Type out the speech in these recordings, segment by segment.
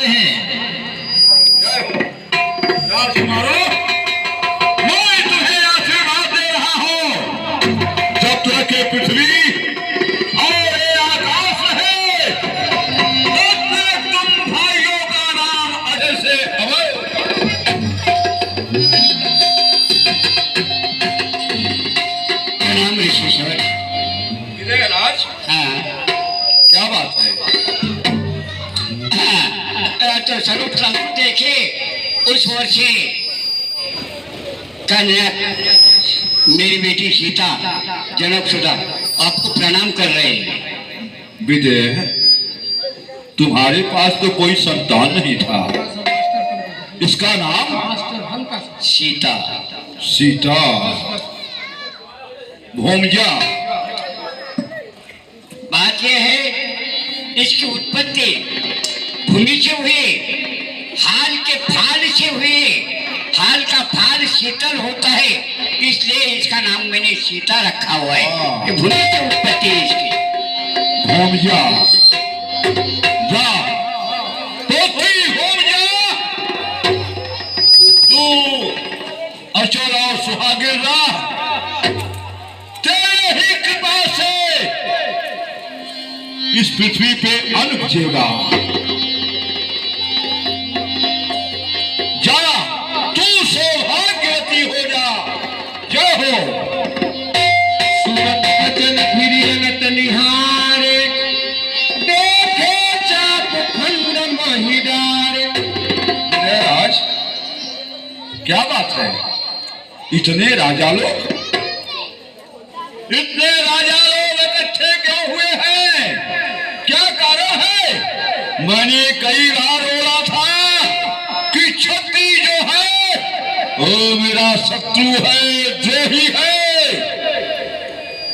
रहे हैं। मैं तुम्हें आशीर्वाद दे रहा हूं, जब तक ये पृथ्वी और ये आकाश है तब तक तुम भाइयों का नाम अजय से अमर। प्रणाम ऋषिश्वर। राज, हाँ क्या बात है? तो स्वरूप स्वरूप देखे उस ओर से कन्या मेरी बेटी सीता जनकसुधा आपको प्रणाम कर रहे हैं। विजय, तुम्हारे पास तो कोई संतान नहीं था, इसका नाम सीता। सीता। भूमजा, बात यह है इसकी उत्पत्ति भूमि से हुई, हाल के फाल से हुई। हाल का फाल शीतल होता है, इसलिए इसका नाम मैंने सीता रखा हुआ है। ये भूमि से उत्पत्ति है इसकी। भूमजा, जा पोती भूमजा, तू अचल और सुहागिन रह, तेरे ही कृपा से इस पृथ्वी पे अन्न बचेगा। जा, तू सौभाग्यवती हो जा। जय हो। सूरत बचन फिरियन तनिहारे, देखे चाप खंड महिदारे। राज, क्या बात है? इतने राजा लोग इकट्ठे क्यों हुए हैं? क्या कारण है? मैंने कई बार बोला था कि क्षत्रिय जो है वो मेरा शत्रु है, द्रोही है।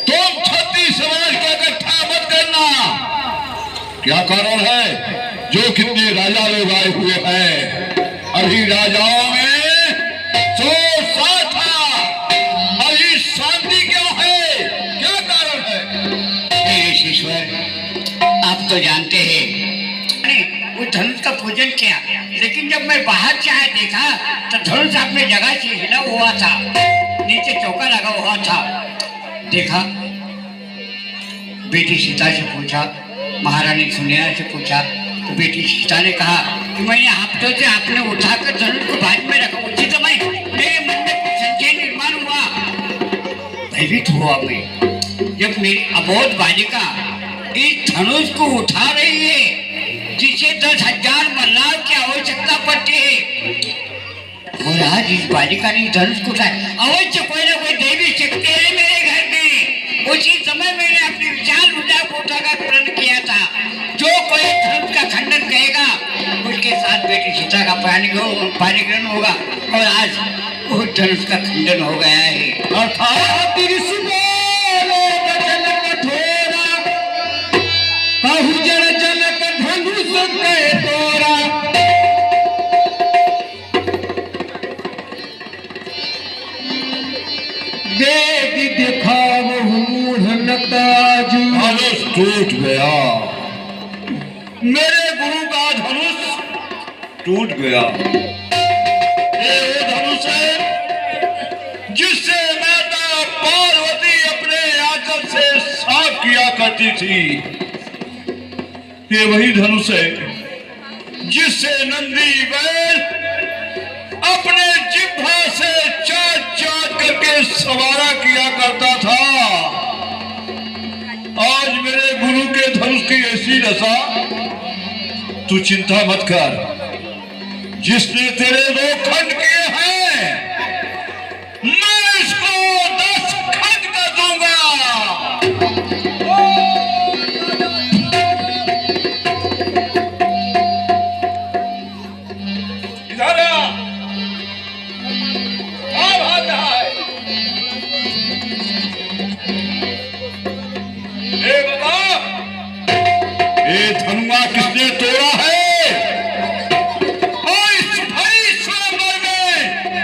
तुम क्षत्रिय समाज को इकट्ठा मत करना। क्या कारण है? जो कितने राजा लोग आए हुए हैं, अभी राजाओं में तो साथ था, अभी शांति क्यों है? क्या कारण है? ईश्वर, आप तो जानते हैं वो धनुष का पूजन किया, लेकिन जब मैं बाहर से आया देखा तो धनुष अपने जगह से हिला हुआ था, नीचे चौका लगा हुआ था। देखा, बेटी सीता से पूछा, महारानी सुनैना से पूछा, तो बेटी सीता ने कहा कि मैंने हाथों से आपने उठाकर धनुष को भाग में रखा। उसी समय मेरे मन में कुछ संशय निर्माण हुआ, भयभीत हुआ मैं, जब मेरी अबोध बालिका इस धनुष को उठा रही है जिसे 10,000 मल्लाह की आवश्यकता पड़ती है, और आज इस बालिका ने धनुष को उठाया। अवश्य कोई ना कोई देवी शक्ति है मेरे घर में। उसी समय मैंने अपनी विशाल ऊर्जा को उठाकर प्रण किया था, जो कोई धनुष का खंडन करेगा उसके साथ बेटी सीता का पाणिग्रहण होगा, और आज वो धनुष का खंडन हो गया है। अर्थात धनुष टूट गया, मेरे गुरु का धनुष टूट गया। ये वो धनुष है जिससे माता पार्वती अपने आंचल से साफ किया करती थी। ये वही धनुष है जिससे नंदी बैल अपने जिह्वा से चाट चाट करके सवारा किया करता था। आज मेरे गुरु के धनुष की ऐसी दशा, तू चिंता मत कर, जिसने तेरे 2 खंड किए हैं मैं इसको 10 खंड कर दूंगा। इधर आ, भाग रहा है। ये धनुआ किसने तोड़ा है? और इस भरी स्वयंवर में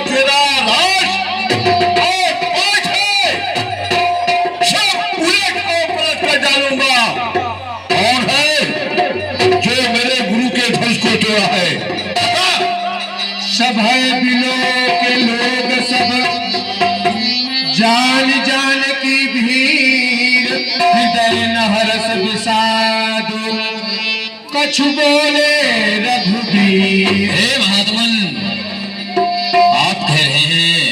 तेरा राज और पाठ है, सब उलट को पलट कर डालूंगा। कौन है जो मेरे गुरु के ध्वज को तोड़ा है? सब है दिलों के लोग सब, जान जान की भीड़, हृदय न हरस विषाद, कछु बोले रघुबीर। हे महात्मन, आप कह रहे हैं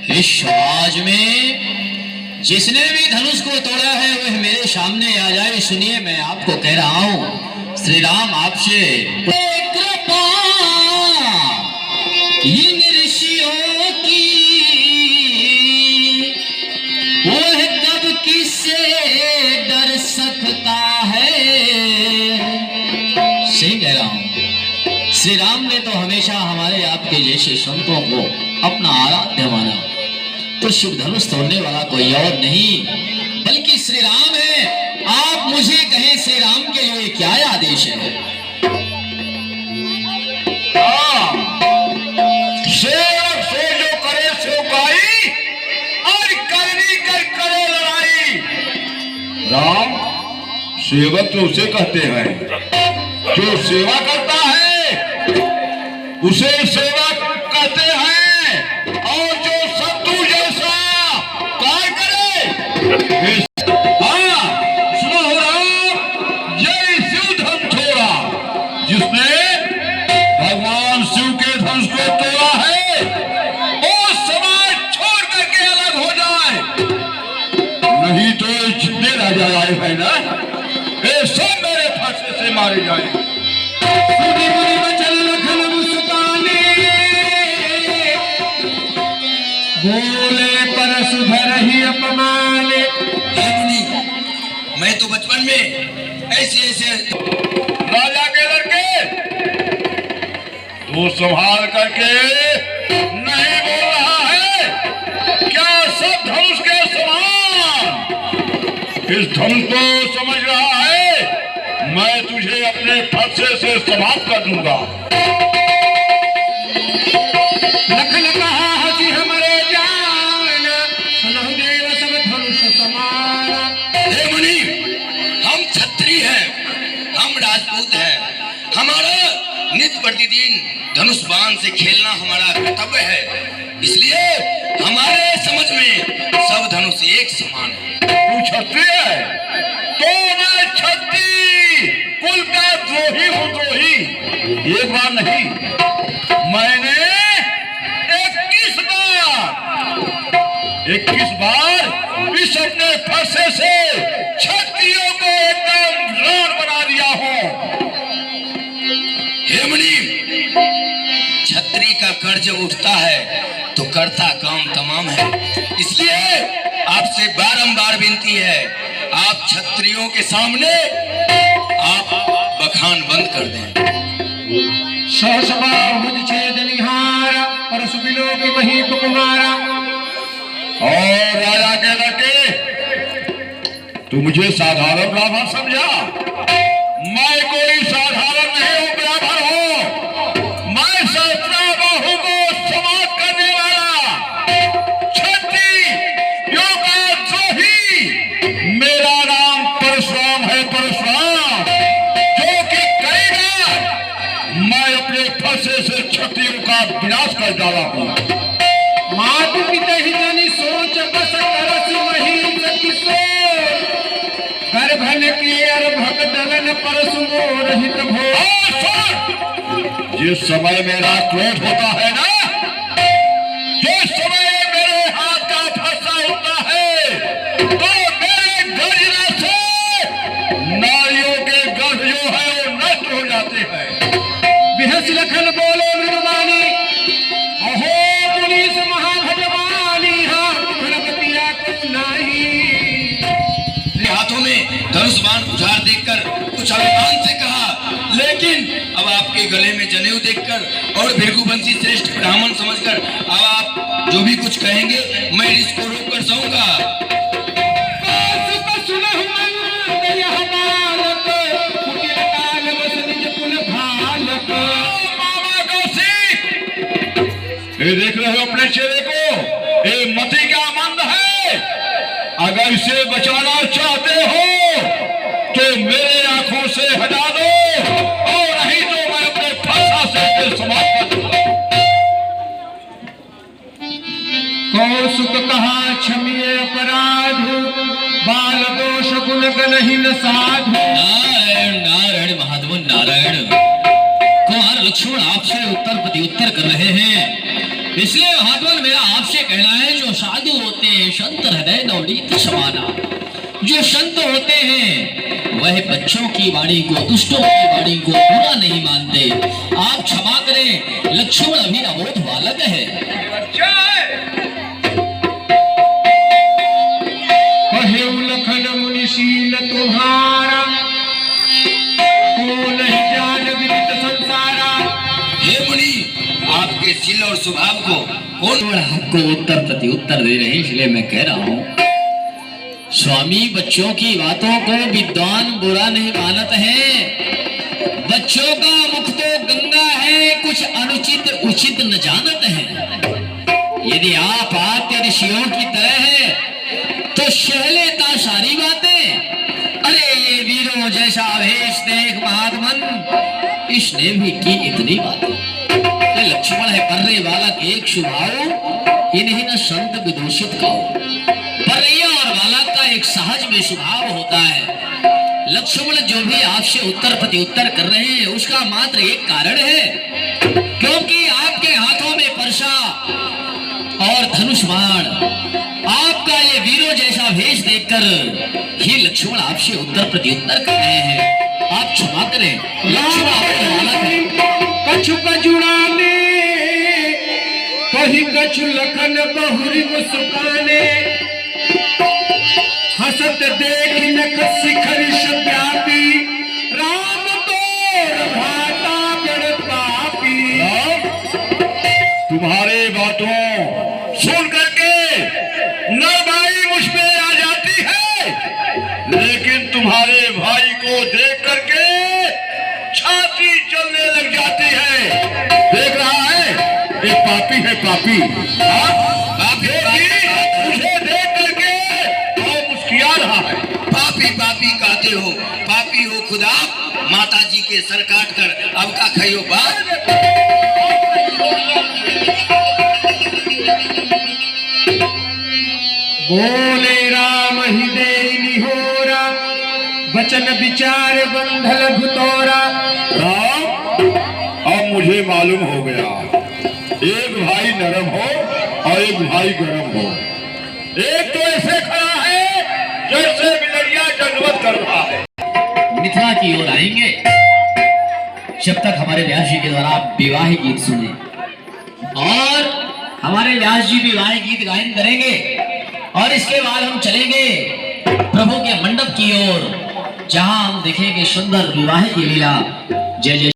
इस समाज में जिसने भी धनुष को तोड़ा है वह मेरे सामने आ जाए। सुनिए, मैं आपको कह रहा हूं, श्री राम आपसे कृपा इन ऋषियों की, वह कब किससे डर सकता है। सही कह रहा हूं, श्री राम ने तो हमेशा हमारे आपके जैसे संतों को अपना आराध्य माना। तो शिव धनुष तोड़ने वाला कोई और नहीं बल्कि श्री राम है। आप मुझे कहें, श्री राम के लिए क्या आदेश है? सेवक से जो करे सेवकाई, और करनी कर करे लड़ाई। राम, सेवक तो उसे कहते हैं जो सेवा करता है, उसे सेवक कहते हैं। और जो शत्रु जैसा कार्य करे, हाँ सुनो राम, जय शिव धनुष छोड़ा। जिसने भगवान शिव के धनुष को तोड़ा है, वो समाज छोड़ करके अलग हो जाए। नहीं तो जितने राजा आए हैं ना, ये सब मेरे फांसे से मारे जाए। बोले पर सुधर ही अपमाने। मैं तो बचपन में ऐसे राजा के लड़के तू संभाल करके नहीं बोल रहा है क्या? सब धनुष के समान इस धनुष को समझ रहा है। मैं तुझे अपने फरसे से समाप्त कर दूंगा। लखन कहा हसी हमरे जान, सुनहु देव सब धनुष समाना। हे मुनि, हम क्षत्रिय हैं, हम राजपूत हैं। हमारा नित्य प्रतिदिन धनुष बाण से खेलना हमारा कर्तव्य है। इसलिए हमारे समझ में सब धनुष एक समान है। तू क्षत्रिय है तो मैं क्षत्रिय कुल का द्रोही हूँ। द्रोही एक बार नहीं, मैंने 21 बार इस अपने फरसे से क्षत्रियों को एकदम रान बना दिया हूँ। हे मुनि, छत्री का कर्ज उठता है तो करता काम तमाम है। इसलिए आपसे बारंबार विनती है, आप क्षत्रियों के सामने आप बखान बंद कर दें। सहसभा भुज छेद निहारा, परसु बिलोक महीप कुमारा। और राजा के लड़के, तू मुझे साधारण ब्राह्मण समझा? मैं कोई साधारण नहीं हूँ ब्राह्मण हूँ। मैं सहस्त्राबाहु को समाप्त करने वाला क्षत्रियों का द्रोही। मेरा नाम परशुराम है, परशुराम, जो कि कई बार मैं अपने फरसे से क्षत्रियों का विनाश कर डाला हूँ। मातु पिता ही जनि सोच बस करस महीन किशोर, गर्भन की अर्भक दलन परसु मोर हित भोर। जिस समय मेरा क्रोध होता है ना, जिस समय मेरे हाथ का फंसा होता है, तो मेरे गर्जना से नारियों के गर्भ जो है वो नष्ट हो जाते हैं। बिहस लखन बोले मृदवानी, अहो पुनीस महाभगवानी, हाथ गणपतिया को नाही। अपने हाथों में धनुष बाण उजाड़ देखकर कुछ अभिमान से कहा, लेकिन अब आपके गले में जनेऊ देखकर और भृगुवंशी श्रेष्ठ ब्राह्मण समझकर अब आप जो भी कुछ कहेंगे मैं इसको रोक कर सहूंगा। ये देख रहे हो अपने चेहरे को, ये मति क्या मंद है। अगर इसे बचाना चाहते हो तो मेरे आंखों से हटा दो, और नहीं तो मैं अपने फांसा से इसे समाप्त कर दूंगा। कौसुक कहा क्षमिए अपराध, बाल दोष गुण गणहीन साधु। नारायण नारायण महादेव नारायण। कुमार लक्ष्मण आपसे उत्तर प्रत्युत्तर कर रहे हैं, इसलिए महात्मन मेरा आपसे कहना है, जो साधु होते हैं संत हृदय नवनीत समाना, जो संत होते हैं वह बच्चों की वाणी को, दुष्टों की वाणी को बुरा नहीं मानते। आप क्षमा करें, लक्ष्मण अभी अबोध बालक है। कहे लखन मुनिशील तुम्हारा, को नहीं जान विदित संसारा। हे मुनि, आपके शील और स्वभाव को कौन आपको उत्तर प्रत्युत्तर दे रहे हैं, इसलिए मैं कह रहा हूँ, स्वामी बच्चों की बातों को विद्वान बुरा नहीं मानत है। बच्चों का मुख तो गंगा है, कुछ अनुचित उचित न जानत है। यदि आप आद्य ऋषियों की तरह है तो सह लेता सारी बातें। अरे ये वीरों जैसा वेश देख महात्मन, इसने भी की इतनी बातें। ये लक्ष्मण है पर्रे बालक एक स्वभाव, इन्हीं न संत विदूषित कहो। पर्रिया और बालक का एक सहज में स्वभाव होता है। लक्ष्मण जो भी आपसे उत्तर प्रत्युत्तर कर रहे हैं उसका मात्र एक कारण है, क्योंकि आपके हाथों में परसा और धनुष बाण, आपका ये वीरों जैसा भेष देखकर ही लक्ष्मण आपसे उत्तर प्रत्युत्तर कर रहे हैं। आप क्षमा करें, लक्ष्मण आपके बालक है। कछु कजुड़ाने कही कछु लखन बहुरी मुस्काने, हसत देख नख शिखर व्यापी, राम तोर भाता बड़ पापी। तुम्हारे बातों सुन करके नरबाई मुझ पे आ जाती है, लेकिन तुम्हारे भाई को देख करके छाती जलने लग जाती है। देख रहा है, ये पापी है पापी। पापी मुझे देख करके और मुस्किया रहा है। पापी पापी कहते हो, पापी हो खुदा। माता जी के सर काट कर अब का खइयो बात। बोले राम हृदय निहोरा, वचन विचार बंधल भुतोरा। राम, अब मुझे मालूम हो गया, एक भाई नरम हो और एक भाई गरम हो। एक तो ऐसे खड़ा है जैसे बिलरिया दंडवत कर रहा है। मिथिला की ओर आएंगे, जब तक हमारे व्यास जी के द्वारा आप विवाह गीत सुने, और हमारे व्यास जी विवाह गीत गायन करेंगे, और इसके बाद हम चलेंगे प्रभु के मंडप की ओर, जहां हम देखेंगे सुंदर विवाह की लीला। जय जय।